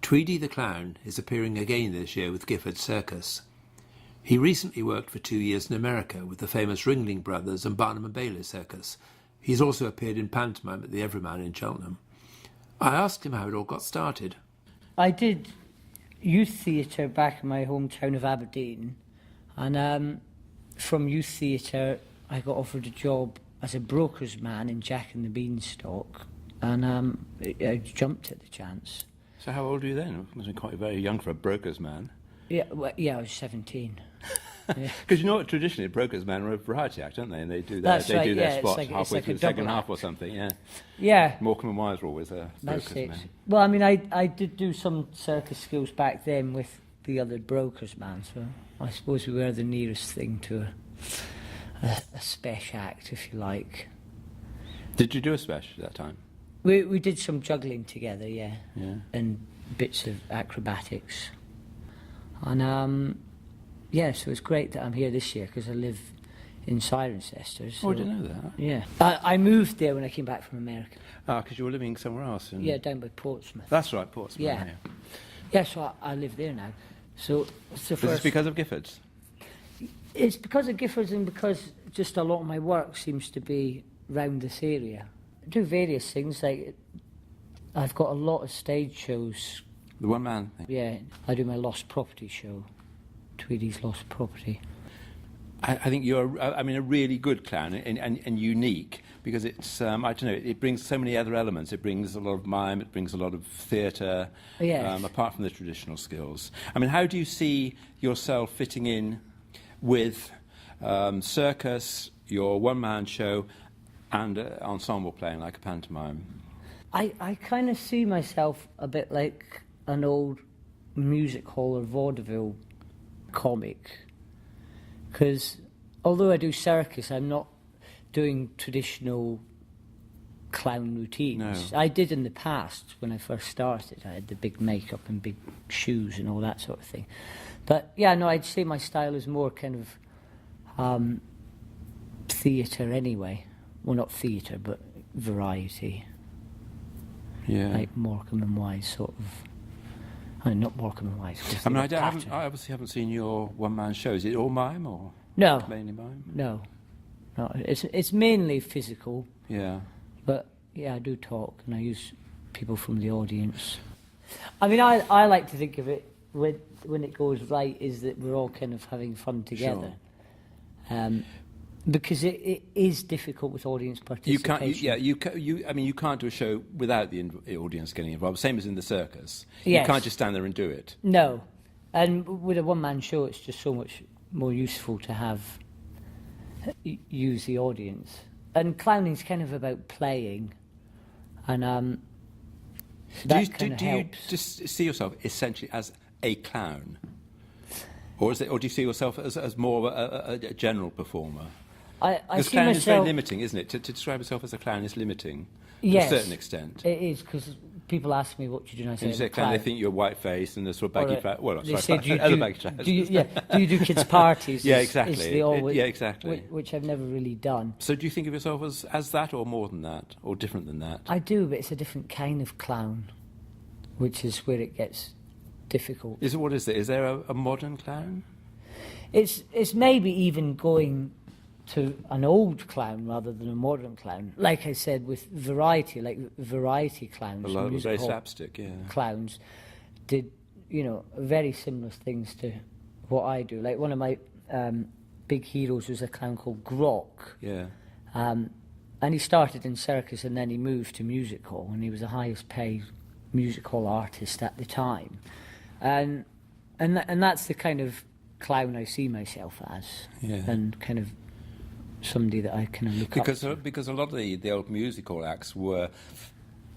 Tweedy the Clown is appearing again this year with Gifford's Circus. He recently worked for 2 years in America with the famous Ringling Brothers and Barnum and Bailey Circus. He's also appeared in pantomime at the Everyman in Cheltenham. I asked him how it all got started. I did youth theatre back in my hometown of Aberdeen, and from youth theatre I got offered a job as a broker's man in Jack and the Beanstalk, and I jumped at the chance. So how old were you then? You must have been quite very young for a broker's man. Yeah, well, yeah, I was 17. Because you know what, traditionally broker's men are a variety act, don't they? And they do their, spots halfway through the second half or something, yeah. Yeah. Morecambe and Wise were always a broker's men. Well, I mean, I did do some circus skills back then with the other broker's man, so I suppose we were the nearest thing to a spesh act, if you like. Did you do a spesh at that time? We did some juggling together, yeah. And bits of acrobatics. And yeah, so it's great that I'm here this year because I live in Cirencester. So, oh, I didn't know that. Yeah. I moved there when I came back from America. Ah, because you were living somewhere else? Yeah, down by Portsmouth. That's right, Portsmouth. Yeah. Yeah, so I live there now. So it's the first... Is this because of Gifford's? It's because of Gifford's and because just a lot of my work seems to be round this area. I do various things, like I've got a lot of stage shows. The one-man thing? Yeah, I do my Lost Property show, Tweedy's Lost Property. I think you're, a really good clown and unique because it's, I don't know, it brings so many other elements. It brings a lot of mime, it brings a lot of theatre, yes. Apart from the traditional skills. I mean, how do you see yourself fitting in with circus, your one-man show, and ensemble playing like a pantomime? I kind of see myself a bit like an old music hall or vaudeville comic, because although I do circus, I'm not doing traditional clown routines. No. I did in the past when I first started. I had the big makeup and big shoes and all that sort of thing. But yeah, no, I'd say my style is more kind of theatre anyway. Well, not theatre, but variety. Yeah. Like Morecambe and Wise, sort of. I mean, not Morecambe and Wise. I mean, I obviously haven't seen your one-man show. Is it all mime or? No. Mainly mime? No. No, it's mainly physical. Yeah. But, yeah, I do talk, and I use people from the audience. I mean, I like to think of it, when it goes right, is that we're all kind of having fun together. Sure. Because it is difficult with audience participation. You can't do a show without the audience getting involved. Same as in the circus. Yes. You can't just stand there and do it. No, and with a one-man show, it's just so much more useful to use the audience. And climbing's kind of about playing, and that kind of helps. Do you just see yourself essentially as a clown, or do you see yourself as more of a general performer? Because clown is very limiting, isn't it? To describe yourself as a clown is limiting to a certain extent. It is, because people ask me what you do, and I say, you say clown, they think you're white-faced and a sort of baggy fat. Well, they say, do you do kids' parties? Yeah, exactly. Yeah, exactly. Which I've never really done. So do you think of yourself as that, or more than that, or different than that? I do, but it's a different kind of clown, which is where it gets difficult. What is it? Is there a modern clown? It's maybe even going to an old clown rather than a modern clown. Like I said, with variety, like variety clowns, a lot of very slapstick, yeah. Clowns did, very similar things to what I do. Like one of my big heroes was a clown called Grok. Yeah. And he started in circus and then he moved to music hall, and he was the highest paid music hall artist at the time. And that's the kind of clown I see myself as, and kind of somebody that I kind of look up to. Because a lot of the old musical acts were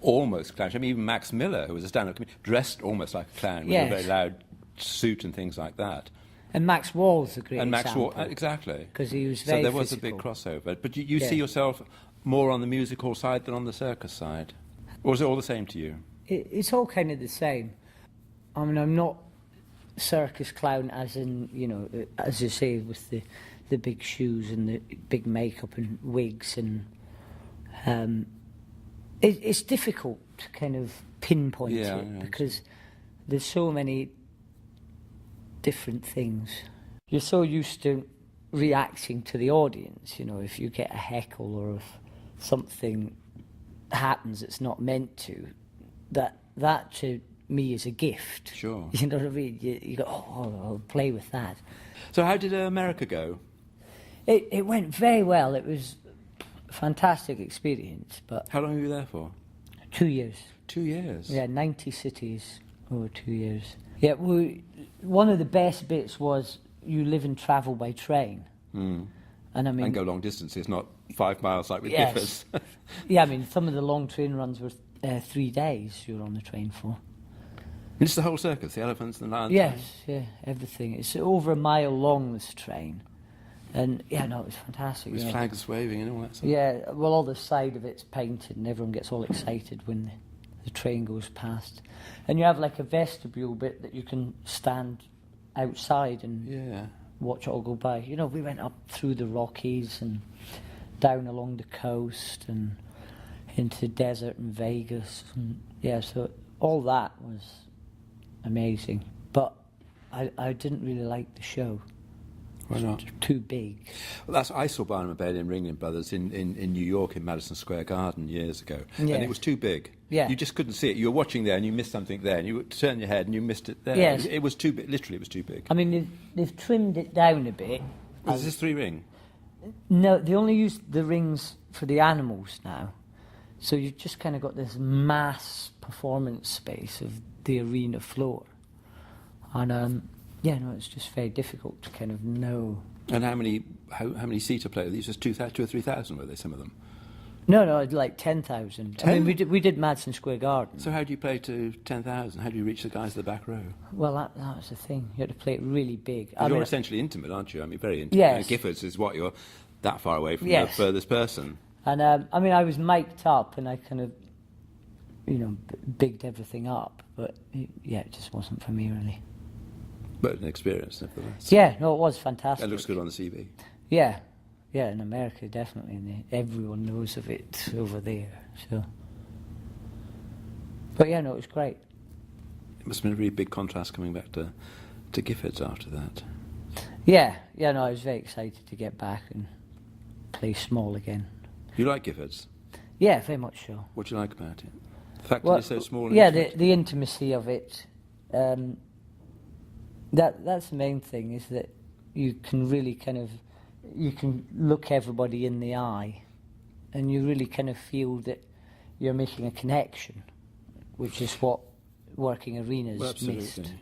almost clowns. I mean, even Max Miller, who was a stand-up comedian, dressed almost like a clown with a very loud suit and things like that. And Max Wall's a great example. Max Wall, exactly. Because he was very So there was physical. a big crossover. But you see yourself more on the musical side than on the circus side? Or is it all the same to you? It's all kind of the same. I mean, I'm not circus clown as in, as you say, with the big shoes and the big makeup and wigs, and it's difficult to kind of pinpoint it because there's so many different things. You're so used to reacting to the audience, you know, if you get a heckle or if something happens that's not meant to, that to me is a gift. Sure. You know what I mean? You go, oh, I'll play with that. So how did America go? It went very well. It was a fantastic experience. But How long were you there for? 2 years. 2 years? Yeah, 90 cities over 2 years. Yeah, one of the best bits was you live and travel by train. Mm. And I mean, And go long distances, not 5 miles like with yes. Giffords. Yeah, I mean, some of the long train runs were 3 days you were on the train for. And it's the whole circus, the elephants and the lions? Yes, yeah, everything. It's over a mile long, this train. And, yeah, no, it was fantastic. With flags waving and all that stuff. Yeah, well, all the side of it's painted and everyone gets all excited when the train goes past. And you have like a vestibule bit that you can stand outside and watch it all go by. You know, we went up through the Rockies and down along the coast and into the desert in Vegas. And, yeah, so all that was amazing. But I didn't really like the show. Why not? Too big. Well, I saw Barnum and Bailey and Ringling Brothers in New York in Madison Square Garden years ago, and it was too big. Yeah. You just couldn't see it. You were watching there and you missed something there, and you would turn your head and you missed it there. Yes. It was too big. Literally, it was too big. I mean, they've trimmed it down a bit. Is this 3 ring? No, they only use the rings for the animals now. So you've just kind of got this mass performance space of the arena floor. And, yeah, no, it's just very difficult to kind of know. And how many seater players? These just 2,000 or 3,000 were they? Some of them. No, like 10,000. I mean, we did Madison Square Garden. So how do you play to 10,000? How do you reach the guys at the back row? Well, that was the thing. You had to play it really big. You're essentially intimate, aren't you? I mean, very intimate. Yes. Giffords is what you're that far away from the furthest person. And I mean, I was mic'd up, and I kind of, you know, bigged everything up. But yeah, it just wasn't for me really. But an experience, nevertheless. Yeah, no, it was fantastic. It looks good on the CV. Yeah, in America, definitely. And everyone knows of it over there. So, but yeah, no, it was great. It must have been a really big contrast coming back to Giffords after that. Yeah, no, I was very excited to get back and play small again. You like Giffords? Yeah, very much so. What do you like about it? The fact that it's so small and intimate? The intimacy of it. That's the main thing, is that you can really you can look everybody in the eye and you really kind of feel that you're making a connection, which is what working arenas missed.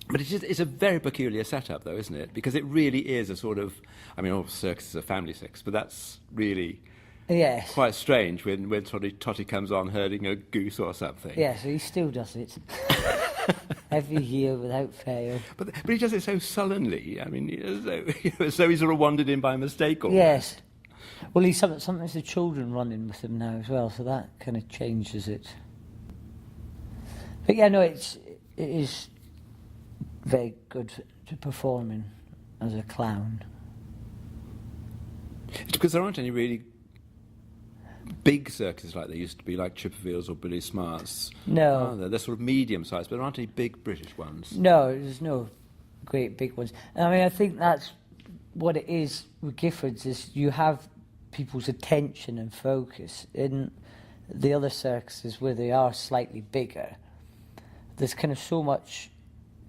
But it's a very peculiar setup, though, isn't it? Because it really is a sort of... I mean, all circuses are family circus, but that's really quite strange when Totty comes on herding a goose or something. Yeah, so he still does it. Every year without fail. But he does it so sullenly. I mean, as though he sort of wandered in by mistake. Yes. Well, sometimes the children run in with him now as well, so that kind of changes it. But yeah, no, it is very good to perform in as a clown. It's because there aren't any really big circuses like there used to be, like Chipperfield's or Billy Smart's. No. They're sort of medium-sized, but there aren't any big British ones. No, there's no great big ones. I mean, I think that's what it is with Giffords, is you have people's attention and focus. In the other circuses where they are slightly bigger, there's kind of so much,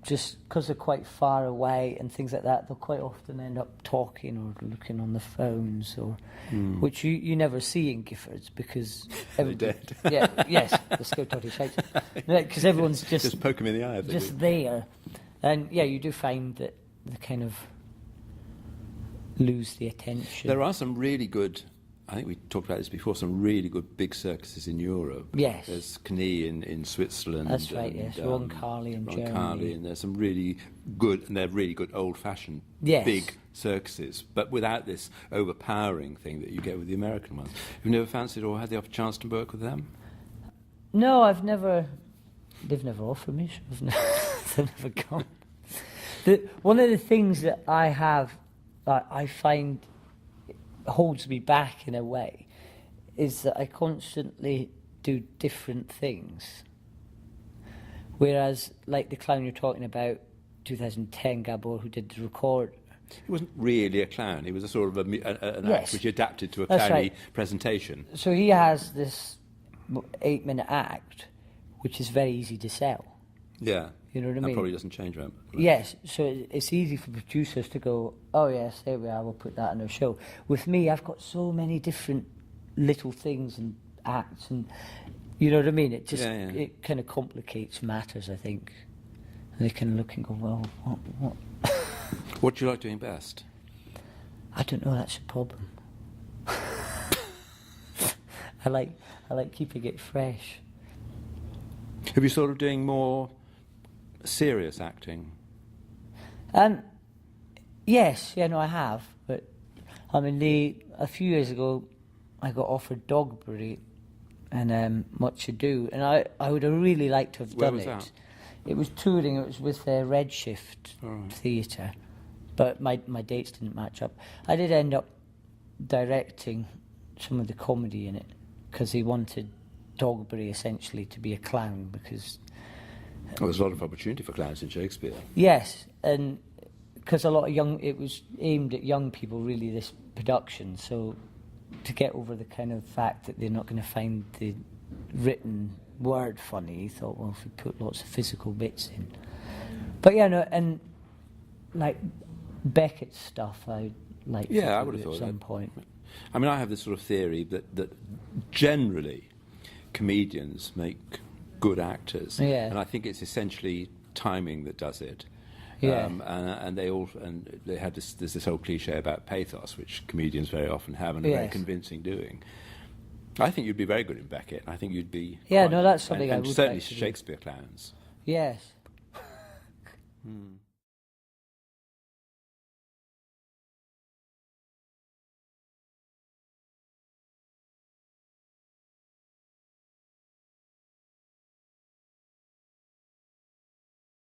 just because they're quite far away and things like that, they'll quite often end up talking or looking on the phones, or which you never see in Giffords, because they're dead. Yes, the scared Totty shouts, because everyone's just poke them in the eye, just there, and yeah, you do find that they kind of lose the attention. There are some really good, I think we talked about this before, some really good big circuses in Europe. Yes. There's Knie in Switzerland. That's right, yes. Roncalli in Germany. Roncalli, and there's some really good, and they're really good old-fashioned big circuses, but without this overpowering thing that you get with the American ones. You've never fancied or had the chance to work with them? No, I've never... They've never offered me, so they've never gone. One of the things that I have, I find holds me back in a way, is that I constantly do different things, Whereas, like the clown you're talking about, 2010 Gabor, who did the record. He wasn't really a clown. He was a sort of an Yes. act which adapted to a That's clowny right. presentation. So he has this 8-minute act, which is very easy to sell. Yeah. You know what I That mean? probably doesn't change very much. Yes, so it's easy for producers to go, oh yes, there we are, we'll put that in our show. With me, I've got so many different little things and acts, and you know what I mean? It just, it kind of complicates matters, I think. And they can look and go, well, what? What do you like doing best? I don't know, that's a problem. I like keeping it fresh. Have you thought of doing more serious acting? Yes, yeah, no, I have. But I mean, a few years ago, I got offered Dogberry and Much Ado, and I would have really liked to have Where done was it. that? It was touring. It was with Redshift Theatre, but my dates didn't match up. I did end up directing some of the comedy in it because he wanted Dogberry essentially to be a clown because. Well, there's a lot of opportunity for clowns in Shakespeare. Yes, and because a lot of it was aimed at young people, really, this production. So to get over the kind of fact that they're not going to find the written word funny, he thought, well, if we put lots of physical bits in. But yeah, no, and like Beckett's stuff, I'd like to I do would have thought at some that. point. I mean, I have this sort of theory that generally comedians make good actors, and I think it's essentially timing that does it. Yeah. And they have there's this whole cliche about pathos, which comedians very often have and are very convincing doing. I think you'd be very good in Beckett. I think you'd be. Yeah, no, that's something I would certainly like to do. Shakespeare clowns. Yes.